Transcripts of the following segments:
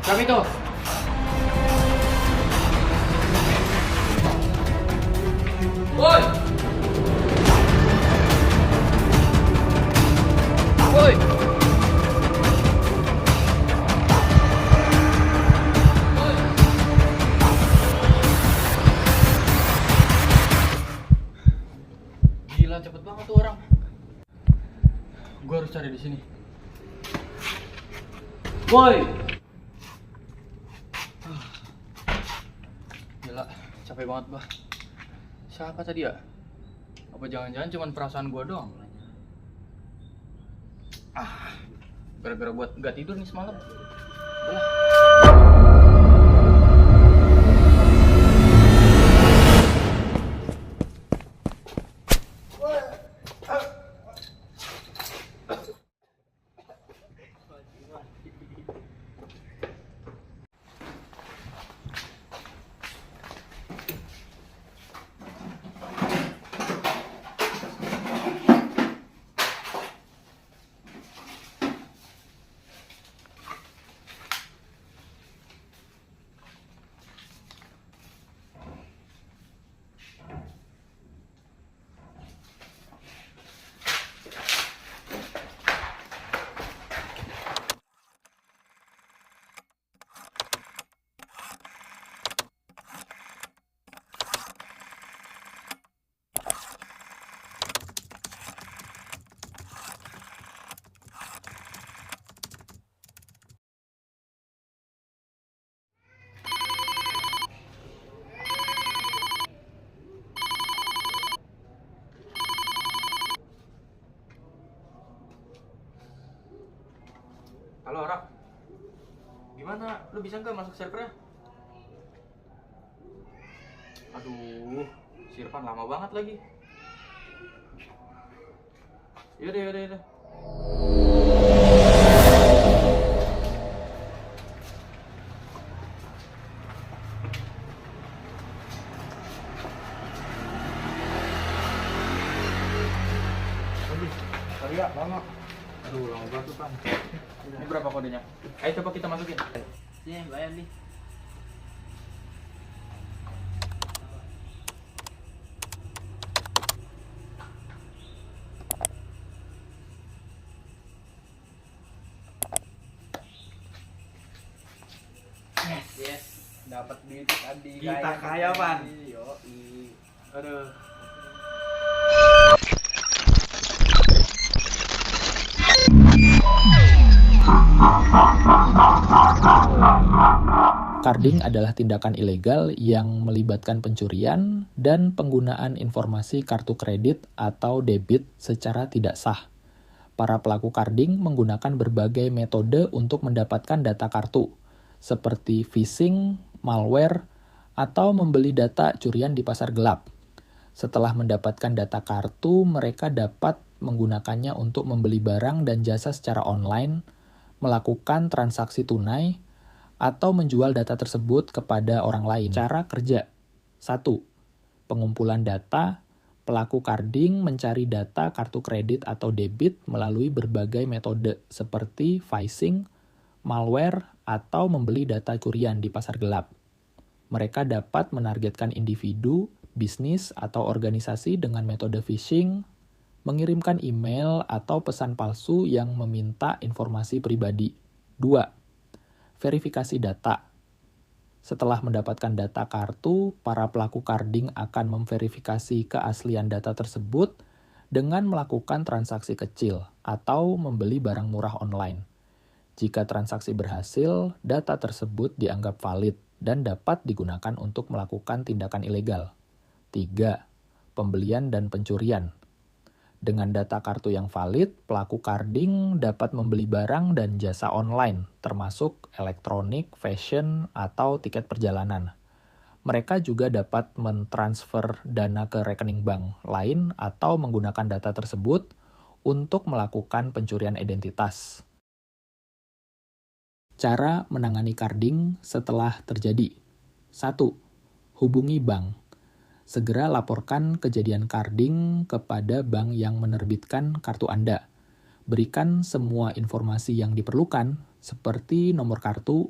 Siapa itu? Woi! Woi! Woi! Gila, cepet banget tuh orang. Gua harus cari di sini. Woi! Gila, capek banget bah. Siapa tadi ya? Apa jangan-jangan cuma perasaan gua doang? Gara-gara gua gak tidur nih semalam. Udah. Halo, Rak. Gimana? Lu bisa nggak masuk servernya? Aduh, si Irfan lama banget lagi. Yaudah, yaudah, yaudah. Aduh, sorry ya, lama. Aduh, lama banget tuh, Pan. Ini berapa kodenya? Ayo coba kita masukin. Iya, bayar nih. Yes, dapat duit tadi. Kita kaya, Pan. Yoi. Aduh. Carding adalah tindakan ilegal yang melibatkan pencurian dan penggunaan informasi kartu kredit atau debit secara tidak sah. Para pelaku carding menggunakan berbagai metode untuk mendapatkan data kartu, seperti phishing, malware, atau membeli data curian di pasar gelap. Setelah mendapatkan data kartu, mereka dapat menggunakannya untuk membeli barang dan jasa secara online, melakukan transaksi tunai, atau menjual data tersebut kepada orang lain. Cara kerja. 1. Pengumpulan data. Pelaku carding mencari data kartu kredit atau debit melalui berbagai metode seperti phishing, malware, atau membeli data curian di pasar gelap. Mereka dapat menargetkan individu, bisnis, atau organisasi dengan metode phishing, mengirimkan email atau pesan palsu yang meminta informasi pribadi. 2. Verifikasi data. Setelah mendapatkan data kartu, para pelaku carding akan memverifikasi keaslian data tersebut dengan melakukan transaksi kecil atau membeli barang murah online. Jika transaksi berhasil, data tersebut dianggap valid dan dapat digunakan untuk melakukan tindakan ilegal. 3. Pembelian dan pencurian. Dengan data kartu yang valid, pelaku carding dapat membeli barang dan jasa online, termasuk elektronik, fashion, atau tiket perjalanan. Mereka juga dapat mentransfer dana ke rekening bank lain atau menggunakan data tersebut untuk melakukan pencurian identitas. Cara menangani carding setelah terjadi. 1. Hubungi bank. Segera laporkan kejadian carding kepada bank yang menerbitkan kartu Anda. Berikan semua informasi yang diperlukan, seperti nomor kartu,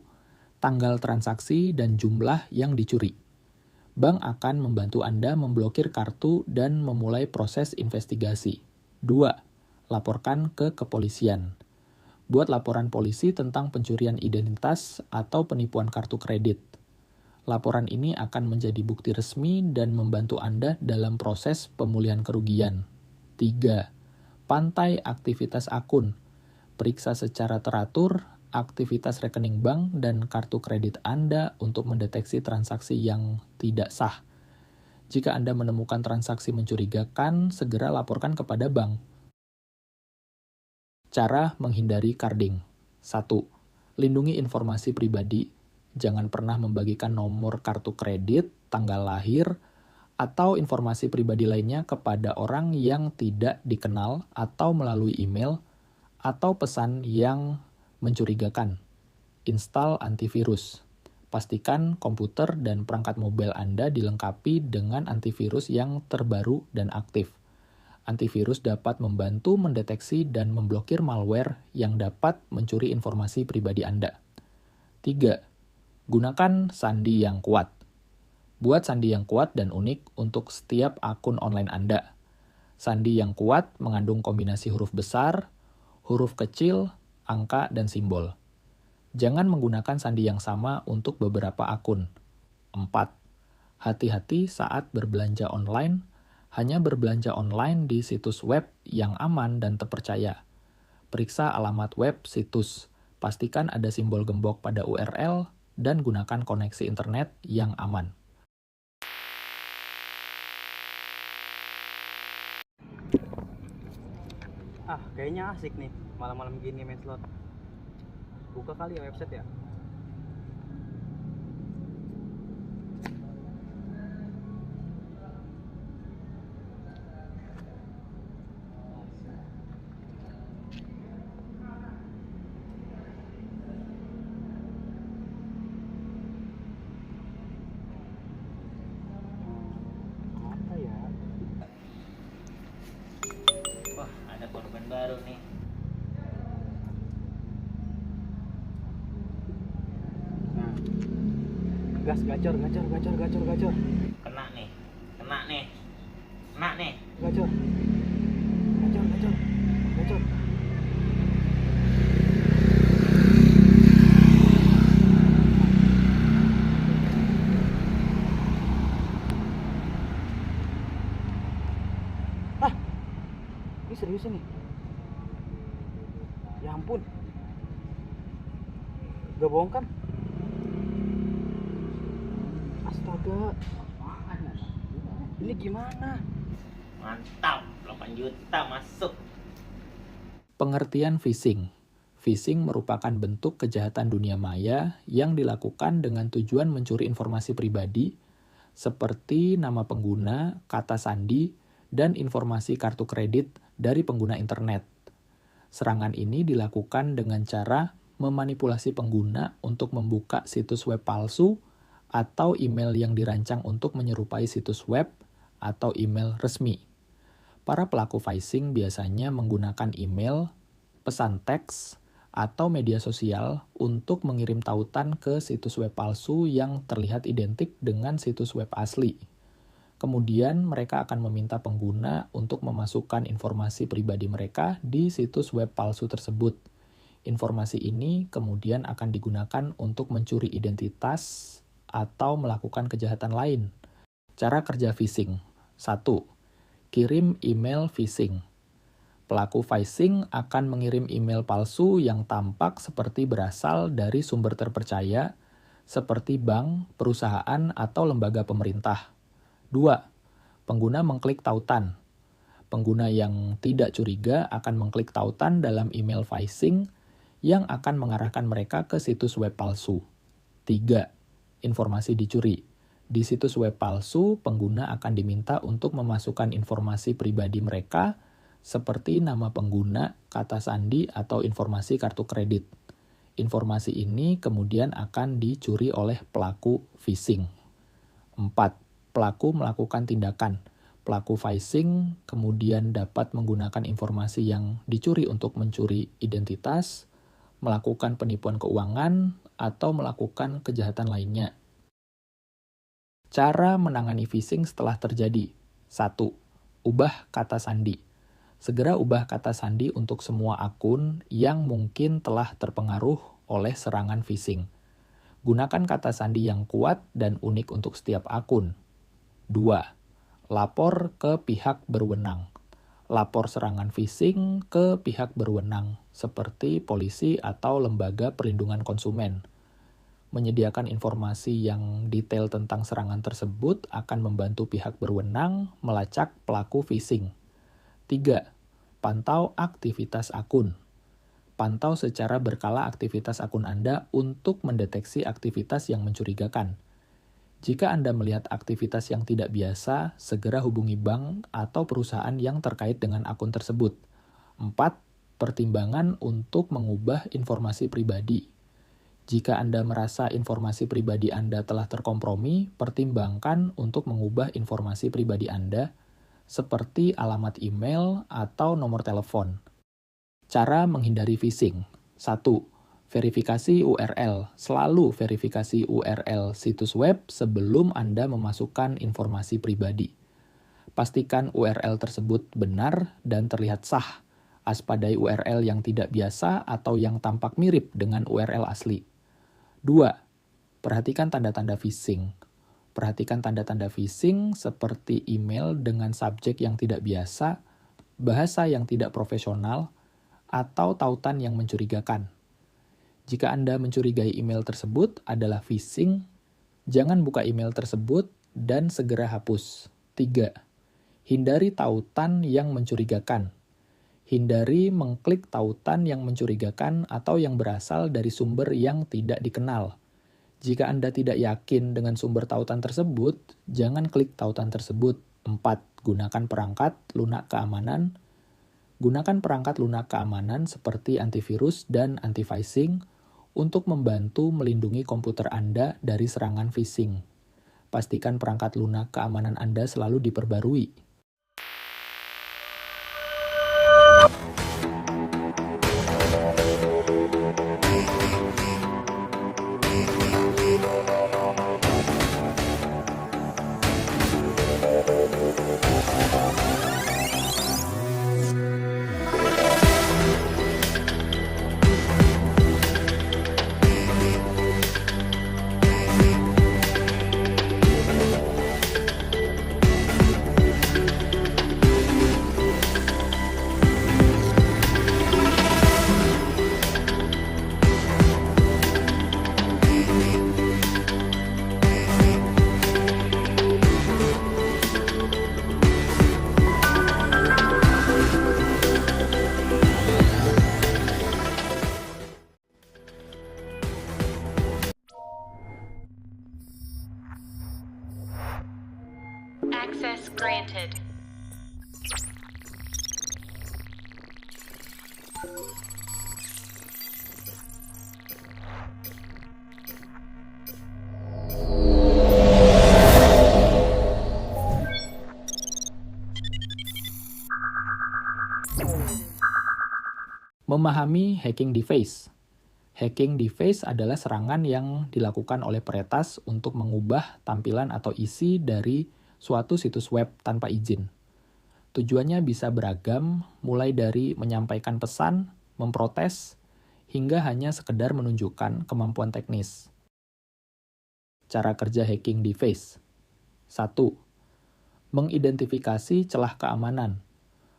tanggal transaksi, dan jumlah yang dicuri. Bank akan membantu Anda memblokir kartu dan memulai proses investigasi. 2. Laporkan ke kepolisian. Buat laporan polisi tentang pencurian identitas atau penipuan kartu kredit. Laporan ini akan menjadi bukti resmi dan membantu Anda dalam proses pemulihan kerugian. 3. Pantai aktivitas akun. Periksa secara teratur aktivitas rekening bank dan kartu kredit Anda untuk mendeteksi transaksi yang tidak sah. Jika Anda menemukan transaksi mencurigakan, segera laporkan kepada bank. Cara menghindari carding. 1. Lindungi informasi pribadi. Jangan pernah membagikan nomor kartu kredit, tanggal lahir, atau informasi pribadi lainnya kepada orang yang tidak dikenal atau melalui email atau pesan yang mencurigakan. Install antivirus. Pastikan komputer dan perangkat mobile Anda dilengkapi dengan antivirus yang terbaru dan aktif. Antivirus dapat membantu mendeteksi dan memblokir malware yang dapat mencuri informasi pribadi Anda. 3. Gunakan sandi yang kuat. Buat sandi yang kuat dan unik untuk setiap akun online Anda. Sandi yang kuat mengandung kombinasi huruf besar, huruf kecil, angka, dan simbol. Jangan menggunakan sandi yang sama untuk beberapa akun. 4. Hati-hati saat berbelanja online. Hanya berbelanja online di situs web yang aman dan terpercaya. Periksa alamat web situs. Pastikan ada simbol gembok pada URL dan gunakan koneksi internet yang aman. Kayaknya asik nih malam-malam gini main slot. Buka kali ya website ya. Apa ya? Wah, ada korban baru nih. Nah, gas gacor. Kena nih. Kena nih. Gacor. Ini serius nih. Ya ampun. Gak bohong kan? Astaga. Ini gimana? Mantap, 8 juta masuk. Pengertian phishing. Phishing merupakan bentuk kejahatan dunia maya yang dilakukan dengan tujuan mencuri informasi pribadi seperti nama pengguna, kata sandi, dan informasi kartu kredit dari pengguna internet. Serangan ini dilakukan dengan cara memanipulasi pengguna untuk membuka situs web palsu atau email yang dirancang untuk menyerupai situs web atau email resmi. Para pelaku phishing biasanya menggunakan email, pesan teks, atau media sosial untuk mengirim tautan ke situs web palsu yang terlihat identik dengan situs web asli. Kemudian mereka akan meminta pengguna untuk memasukkan informasi pribadi mereka di situs web palsu tersebut. Informasi ini kemudian akan digunakan untuk mencuri identitas atau melakukan kejahatan lain. Cara kerja phishing. 1. Kirim email phishing. Pelaku phishing akan mengirim email palsu yang tampak seperti berasal dari sumber terpercaya, seperti bank, perusahaan, atau lembaga pemerintah. 2. Pengguna mengklik tautan. Pengguna yang tidak curiga akan mengklik tautan dalam email phishing yang akan mengarahkan mereka ke situs web palsu. 3. Informasi dicuri. Di situs web palsu, pengguna akan diminta untuk memasukkan informasi pribadi mereka seperti nama pengguna, kata sandi, atau informasi kartu kredit. Informasi ini kemudian akan dicuri oleh pelaku phishing. 4. Pelaku melakukan tindakan. Pelaku phishing kemudian dapat menggunakan informasi yang dicuri untuk mencuri identitas, melakukan penipuan keuangan, atau melakukan kejahatan lainnya. Cara menangani phishing setelah terjadi. 1. Ubah kata sandi. Segera ubah kata sandi untuk semua akun yang mungkin telah terpengaruh oleh serangan phishing. Gunakan kata sandi yang kuat dan unik untuk setiap akun. 2. Lapor ke pihak berwenang. Lapor serangan phishing ke pihak berwenang, seperti polisi atau lembaga perlindungan konsumen. Menyediakan informasi yang detail tentang serangan tersebut akan membantu pihak berwenang melacak pelaku phishing. 3. Pantau aktivitas akun. Pantau secara berkala aktivitas akun Anda untuk mendeteksi aktivitas yang mencurigakan. Jika Anda melihat aktivitas yang tidak biasa, segera hubungi bank atau perusahaan yang terkait dengan akun tersebut. 4. Pertimbangan untuk mengubah informasi pribadi. Jika Anda merasa informasi pribadi Anda telah terkompromi, pertimbangkan untuk mengubah informasi pribadi Anda, seperti alamat email atau nomor telepon. Cara menghindari phishing. 1. Verifikasi URL. Selalu verifikasi URL situs web sebelum Anda memasukkan informasi pribadi. Pastikan URL tersebut benar dan terlihat sah. Waspadai URL yang tidak biasa atau yang tampak mirip dengan URL asli. 2. Perhatikan tanda-tanda phishing. Perhatikan tanda-tanda phishing seperti email dengan subjek yang tidak biasa, bahasa yang tidak profesional, atau tautan yang mencurigakan. Jika Anda mencurigai email tersebut adalah phishing, jangan buka email tersebut dan segera hapus. 3. Hindari tautan yang mencurigakan. Hindari mengklik tautan yang mencurigakan atau yang berasal dari sumber yang tidak dikenal. Jika Anda tidak yakin dengan sumber tautan tersebut, jangan klik tautan tersebut. 4. Gunakan perangkat lunak keamanan. Gunakan perangkat lunak keamanan seperti antivirus dan anti-phishing untuk membantu melindungi komputer Anda dari serangan phishing. Pastikan perangkat lunak keamanan Anda selalu diperbarui. Access granted. Memahami hacking device. Hacking device adalah serangan yang dilakukan oleh peretas untuk mengubah tampilan atau isi dari suatu situs web tanpa izin. Tujuannya bisa beragam, mulai dari menyampaikan pesan, memprotes, hingga hanya sekedar menunjukkan kemampuan teknis. Cara kerja hacking device. 1. Mengidentifikasi celah keamanan.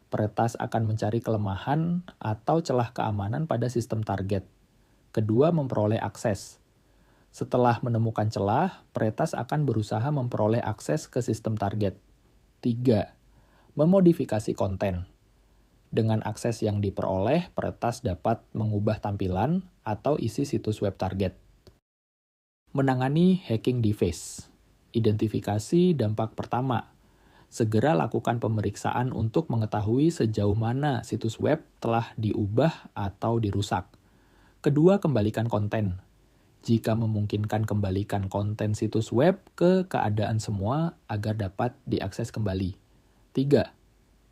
Peretas akan mencari kelemahan atau celah keamanan pada sistem target. Kedua, memperoleh akses. Setelah menemukan celah, peretas akan berusaha memperoleh akses ke sistem target. 3. Memodifikasi konten. Dengan akses yang diperoleh, peretas dapat mengubah tampilan atau isi situs web target. Menangani hacking device. Identifikasi dampak pertama. Segera lakukan pemeriksaan untuk mengetahui sejauh mana situs web telah diubah atau dirusak. Kedua, kembalikan konten. Jika memungkinkan, kembalikan konten situs web ke keadaan semula agar dapat diakses kembali. 3.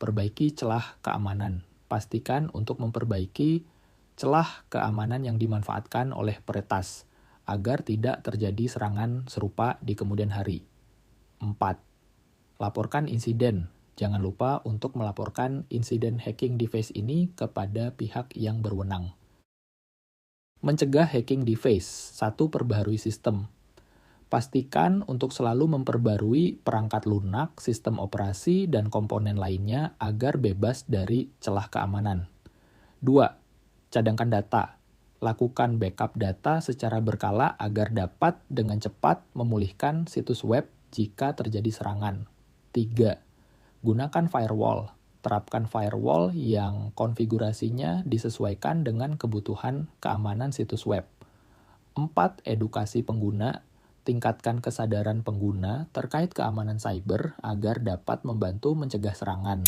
Perbaiki celah keamanan. Pastikan untuk memperbaiki celah keamanan yang dimanfaatkan oleh peretas agar tidak terjadi serangan serupa di kemudian hari. 4. Laporkan insiden. Jangan lupa untuk melaporkan insiden hacking device ini kepada pihak yang berwenang. Mencegah hacking device. 1. Perbaharui sistem. Pastikan untuk selalu memperbarui perangkat lunak, sistem operasi, dan komponen lainnya agar bebas dari celah keamanan. 2. Cadangkan data. Lakukan backup data secara berkala agar dapat dengan cepat memulihkan situs web jika terjadi serangan. 3. Gunakan firewall. Terapkan firewall yang konfigurasinya disesuaikan dengan kebutuhan keamanan situs web. 4. Edukasi pengguna. Tingkatkan kesadaran pengguna terkait keamanan cyber agar dapat membantu mencegah serangan.